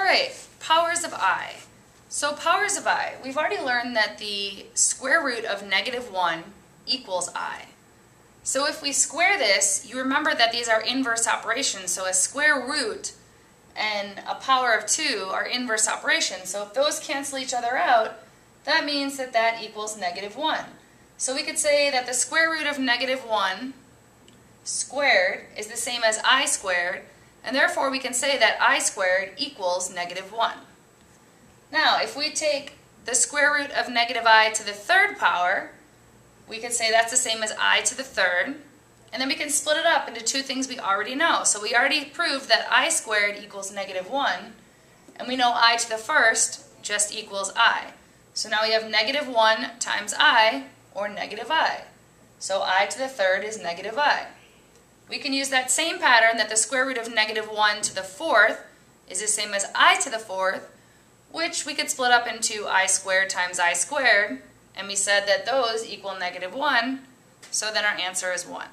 right, powers of I. So powers of I, we've already learned that the square root of -1 equals I. So if we square this, you remember that these are inverse operations, so a square root and a power of 2 are inverse operations. So if those cancel each other out, that means that that equals -1. So we could say that the square root of -1 squared is the same as I squared, and therefore we can say that I squared equals -1. Now, if we take the square root of -I to the third power, we can say that's the same as I to the third, and then we can split it up into two things we already know. So we already proved that I squared equals -1, and we know I to the first just equals I. So now we have -1 times I, or -I. So I to the third is -I. We can use that same pattern that the square root of -1 to the fourth is the same as I to the fourth, which we could split up into I squared times I squared, and we said that those equal -1, so then our answer is 1.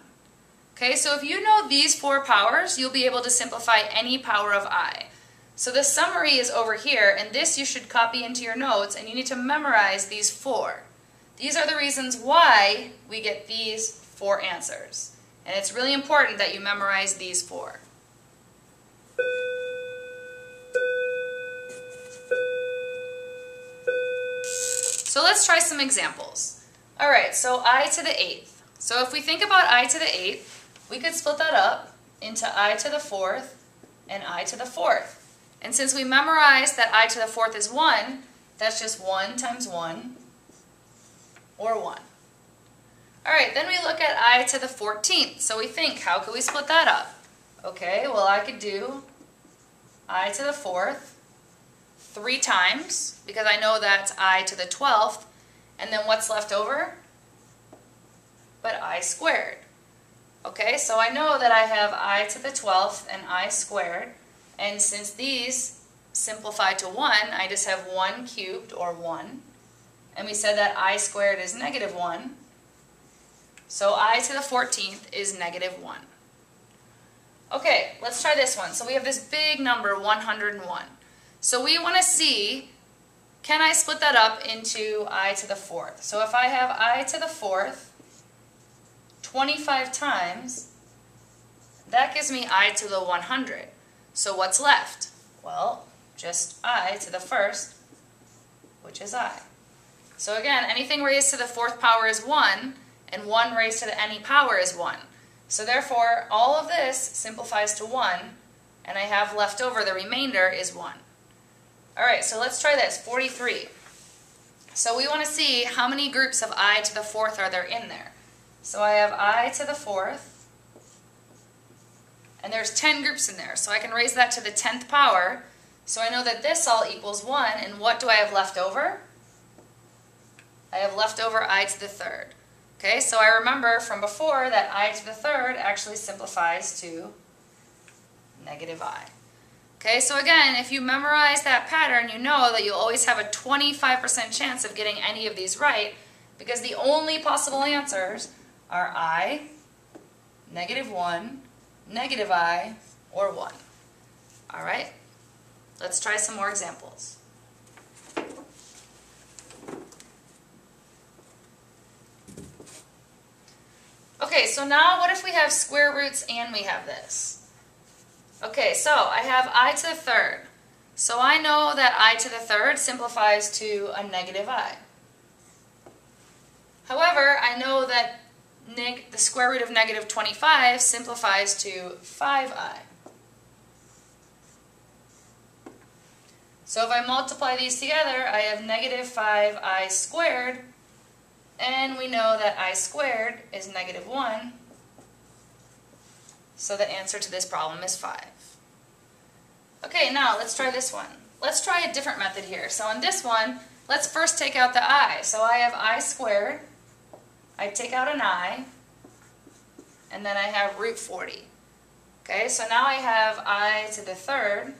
Okay, so if you know these four powers, you'll be able to simplify any power of I. So the summary is over here, and this you should copy into your notes, and you need to memorize these four. These are the reasons why we get these four answers. And it's really important that you memorize these four. So let's try some examples. All right, so I to the 8th. So if we think about I to the 8th, we could split that up into I to the 4th and I to the 4th. And since we memorized that I to the 4th is 1, that's just 1 times 1, or 1. All right, then we look at I to the 14th. So we think, how could we split that up? Okay, well I could do I to the 4th 3 times, because I know that's I to the 12th, and then what's left over? But I squared. Okay, so I know that I have I to the 12th and I squared, and since these simplify to 1, I just have 1 cubed, or 1, and we said that I squared is -1, so I to the 14th is -1. Okay, let's try this one. So we have this big number, 101. So we want to see, can I split that up into I to the 4th? So if I have I to the 4th 25 times, that gives me I to the 100. So what's left? Well, just I to the 1st, which is I. So again, anything raised to the 4th power is 1, and 1 raised to any power is 1. So therefore, all of this simplifies to 1, and I have left over, the remainder is 1. All right, so let's try this, 43. So we want to see how many groups of I to the 4th are there in there. So I have I to the 4th, and there's 10 groups in there. So I can raise that to the 10th power. So I know that this all equals 1, and what do I have left over? I have left over I to the 3rd. Okay, so I remember from before that I to the 3rd actually simplifies to -I. Okay, so again, if you memorize that pattern, you know that you'll always have a 25% chance of getting any of these right, because the only possible answers are I, -1, -I, or 1. All right, let's try some more examples. Okay, so now what if we have square roots and we have this? Okay, so I have I to the 3rd. So I know that I to the 3rd simplifies to a -I. However, I know that the square root of -25 simplifies to 5i. So if I multiply these together, I have -5i squared, and we know that I squared is -1, so the answer to this problem is 5. Okay, now let's try this one. Let's try a different method here. So in this one, let's first take out the I. So I have I squared, I take out an I, and then I have root 40. Okay, so now I have I to the 3rd,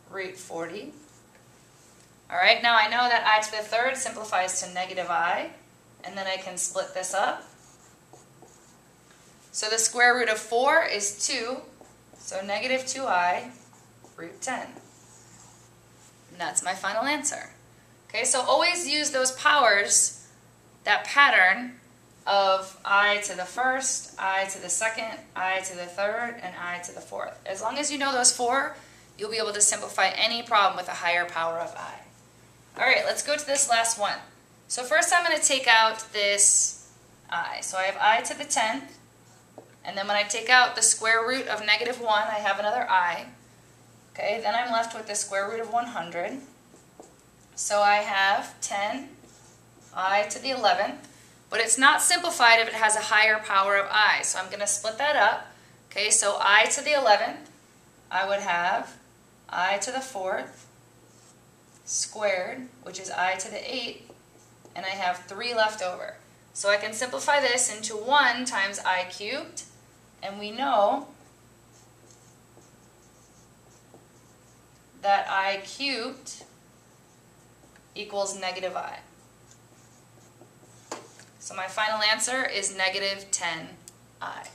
root 40. All right, now I know that I to the 3rd simplifies to -I, and then I can split this up. So the square root of 4 is 2, so -2i, root 10. And that's my final answer. Okay, so always use those powers, that pattern of I to the first, I to the second, I to the third, and I to the fourth. As long as you know those four, you'll be able to simplify any problem with a higher power of I. All right, let's go to this last one. So first I'm going to take out this I. So I have I to the 10th, and then when I take out the square root of negative 1, I have another I. Okay, then I'm left with the square root of 100. So I have 10 I to the 11th, but it's not simplified if it has a higher power of I. So I'm going to split that up. Okay, so I to the 11th, I would have I to the 4th squared, which is I to the 8th, and I have 3 left over. So I can simplify this into 1 times I cubed, and we know that I cubed equals negative I. So my final answer is negative 10I.